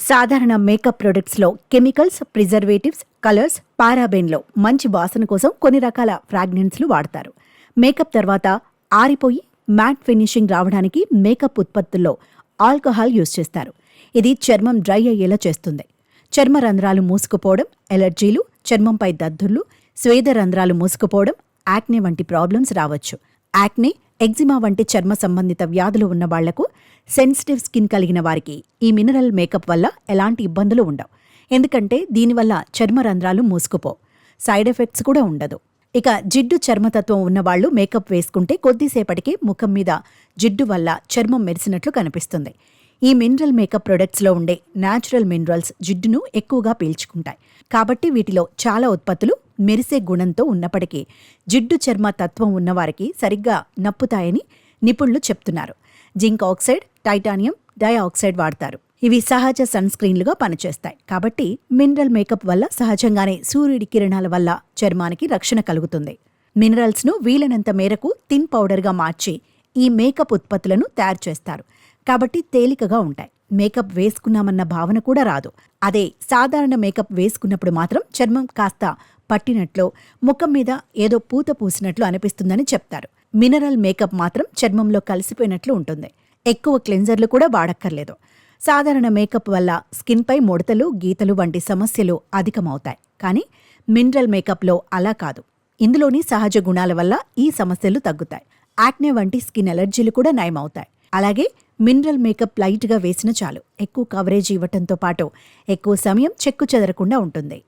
సాధారణ makeup ప్రొడక్ట్స్లో chemicals, preservatives, colours, పారాబెన్లో మంచి వాసన కోసం కొన్ని రకాల ఫ్రాగ్రెన్స్లు వాడతారు. మేకప్ తర్వాత ఆరిపోయి మ్యాట్ ఫినిషింగ్ రావడానికి మేకప్ ఉత్పత్తుల్లో ఆల్కహాల్ యూజ్ చేస్తారు. ఇది చర్మం డ్రై అయ్యేలా చేస్తుంది. చర్మ రంధ్రాలు మూసుకుపోవడం, ఎలర్జీలు, చర్మంపై దద్దుర్లు, స్వేద రంధ్రాలు మూసుకుపోవడం, యాక్నే వంటి ప్రాబ్లమ్స్ రావచ్చు. యాక్నే, ఎగ్జిమా వంటి చర్మ సంబంధిత వ్యాధులు ఉన్న వాళ్లకు, సెన్సిటివ్ స్కిన్ కలిగిన వారికి ఈ మినరల్ మేకప్ వల్ల ఎలాంటి ఇబ్బందులు ఉండవు. ఎందుకంటే దీనివల్ల చర్మ రంధ్రాలు మూసుకుపోవు. సైడ్ ఎఫెక్ట్స్ కూడా ఉండదు. ఇక జిడ్డు చర్మతత్వం ఉన్నవాళ్లు మేకప్ వేసుకుంటే కొద్దిసేపటికి ముఖం మీద జిడ్డు వల్ల చర్మం మెరిసినట్లు కనిపిస్తుంది. ఈ మినరల్ మేకప్ ప్రొడక్ట్స్లో ఉండే న్యాచురల్ మినరల్స్ జిడ్డును ఎక్కువగా పీల్చుకుంటాయి. కాబట్టి వీటిలో చాలా ఉత్పత్తులు మెరిసే గుణంతో ఉన్నప్పటికీ జిడ్డు చర్మ తత్వం ఉన్నవారికి సరిగ్గా నప్పుతాయని నిపుణులు చెప్తున్నారు. జింక్ ఆక్సైడ్, టైటానియం డైఆక్సైడ్ వాడతారు. ఇవి సహజ సన్ స్క్రీన్లుగా పనిచేస్తాయి. కాబట్టి మినరల్ మేకప్ వల్ల సహజంగానే సూర్యుడి కిరణాల వల్ల చర్మానికి రక్షణ కలుగుతుంది. మినరల్స్ను వీలైనంత మేరకు థిన్ పౌడర్గా మార్చి ఈ మేకప్ ఉత్పత్తులను తయారు చేస్తారు. కాబట్టి తేలికగా ఉంటాయి. మేకప్ వేసుకున్నామన్న భావన కూడా రాదు. అదే సాధారణ మేకప్ వేసుకున్నప్పుడు మాత్రం చర్మం కాస్త పట్టినట్లు, ముఖం మీద ఏదో పూత పూసినట్లు అనిపిస్తుందని చెప్తారు. మినరల్ మేకప్ మాత్రం చర్మంలో కలిసిపోయినట్లు ఉంటుంది. ఎక్కువ క్లెన్జర్లు కూడా వాడక్కర్లేదు. సాధారణ మేకప్ వల్ల స్కిన్పై ముడతలు, గీతలు వంటి సమస్యలు అధికమవుతాయి. కానీ మినరల్ మేకప్లో అలా కాదు. ఇందులోని సహజ గుణాల వల్ల ఈ సమస్యలు తగ్గుతాయి. యాక్నే వంటి స్కిన్ ఎలర్జీలు కూడా నయమవుతాయి. అలాగే మినరల్ మేకప్ లైట్గా వేసిన చాలు ఎక్కువ కవరేజ్ ఇవ్వటంతో పాటు ఎక్కువ సమయం చెక్కు చెదరకుండా ఉంటుంది.